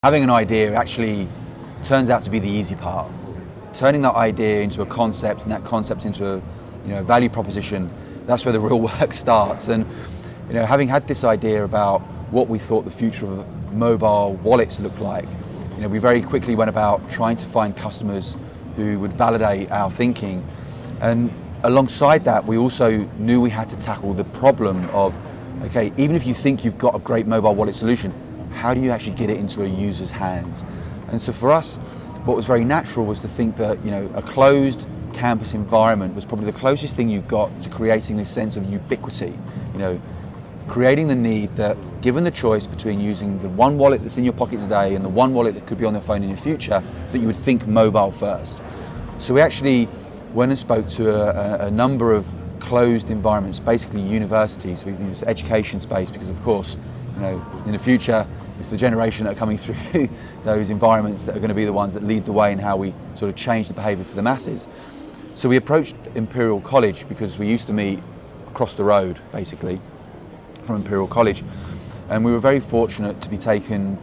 Having an idea actually turns out to be the easy part. Turning that idea into a concept and that concept into a value proposition, that's where the real work starts. And having had this idea about what we thought the future of mobile wallets looked like, we very quickly went about trying to find customers who would validate our thinking. And alongside that, we also knew we had to tackle the problem of, okay, even if you think you've got a great mobile wallet solution, how do you actually get it into a user's hands? And so for us, what was very natural was to think that a closed campus environment was probably the closest thing you got to creating this sense of ubiquity. Creating the need that, given the choice between using the one wallet that's in your pocket today and the one wallet that could be on the phone in the future, that you would think mobile first. So we actually went and spoke to a number of closed environments, basically universities. We've used education space because, of course, in the future, it's the generation that are coming through those environments that are going to be the ones that lead the way in how we sort of change the behaviour for the masses. So we approached Imperial College because we used to meet across the road, basically, from Imperial College, and we were very fortunate to be taken,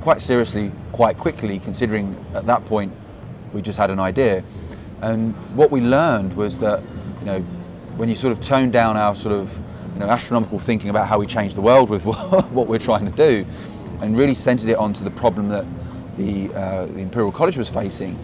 quite seriously, quite quickly, considering at that point we just had an idea. And what we learned was that, when you sort of tone down our sort of astronomical thinking about how we change the world with what we're trying to do, and really centered it onto the problem that the Imperial College was facing,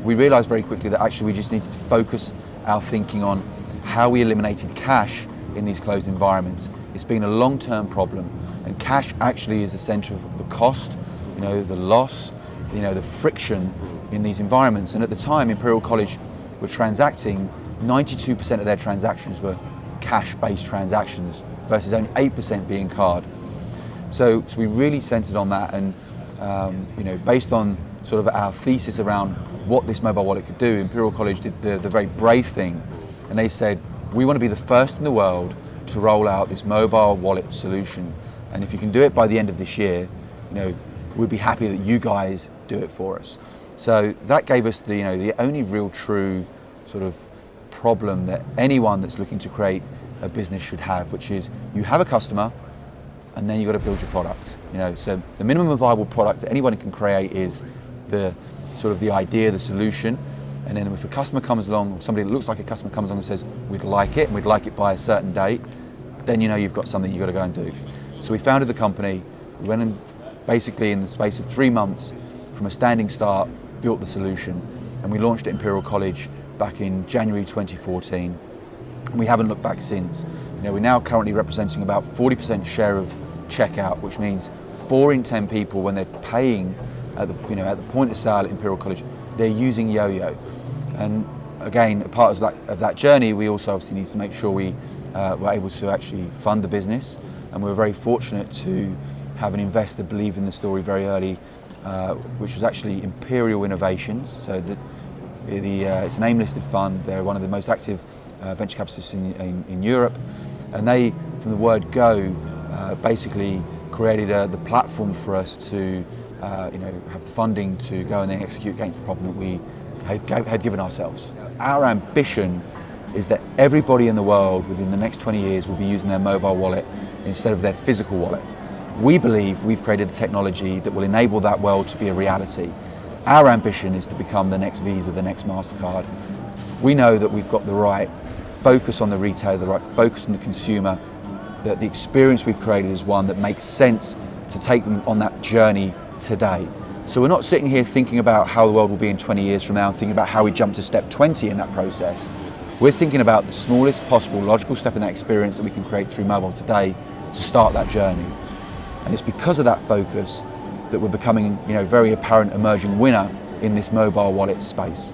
we realized very quickly that actually we just needed to focus our thinking on how we eliminated cash in these closed environments. It's been a long-term problem, and cash actually is the center of the cost, the loss, the friction in these environments. And at the time, Imperial College were transacting, 92% of their transactions were cash-based transactions versus only 8% being card. So we really centered on that, and based on sort of our thesis around what this mobile wallet could do, Imperial College did the very brave thing, and they said, we want to be the first in the world to roll out this mobile wallet solution, and if you can do it by the end of this year, we'd be happy that you guys do it for us. So that gave us the only real true sort of problem that anyone that's looking to create a business should have, which is you have a customer and then you've got to build your product. So the minimum viable product that anyone can create is the sort of the idea, the solution, and then if a customer comes along, or somebody that looks like a customer comes along and says we'd like it and we'd like it by a certain date, then you've got something you've got to go and do. So we founded the company, we went and basically in the space of 3 months from a standing start built the solution, and we launched at Imperial College back in January 2014. We haven't looked back since. We're now currently representing about 40% share of checkout, which means 4 in 10 people, when they're paying at the point of sale at Imperial College, they're using YoYo. And again, a part of that journey, we also obviously need to make sure we were able to actually fund the business, and we were very fortunate to have an investor believe in the story very early, which was actually Imperial Innovations. So it's an AIM-listed fund. They're one of the most active venture capitalists in Europe, and they, from the word go, basically created the platform for us to have the funding to go and then execute against the problem that we had given ourselves. Our ambition is that everybody in the world within the next 20 years will be using their mobile wallet instead of their physical wallet. We believe we've created the technology that will enable that world to be a reality. Our ambition is to become the next Visa, the next MasterCard. We know that we've got the right focus on the retailer, the right focus on the consumer, that the experience we've created is one that makes sense to take them on that journey today. So we're not sitting here thinking about how the world will be in 20 years from now and thinking about how we jump to step 20 in that process. We're thinking about the smallest possible logical step in that experience that we can create through mobile today to start that journey. And it's because of that focus that we're becoming, very apparent emerging winner in this mobile wallet space.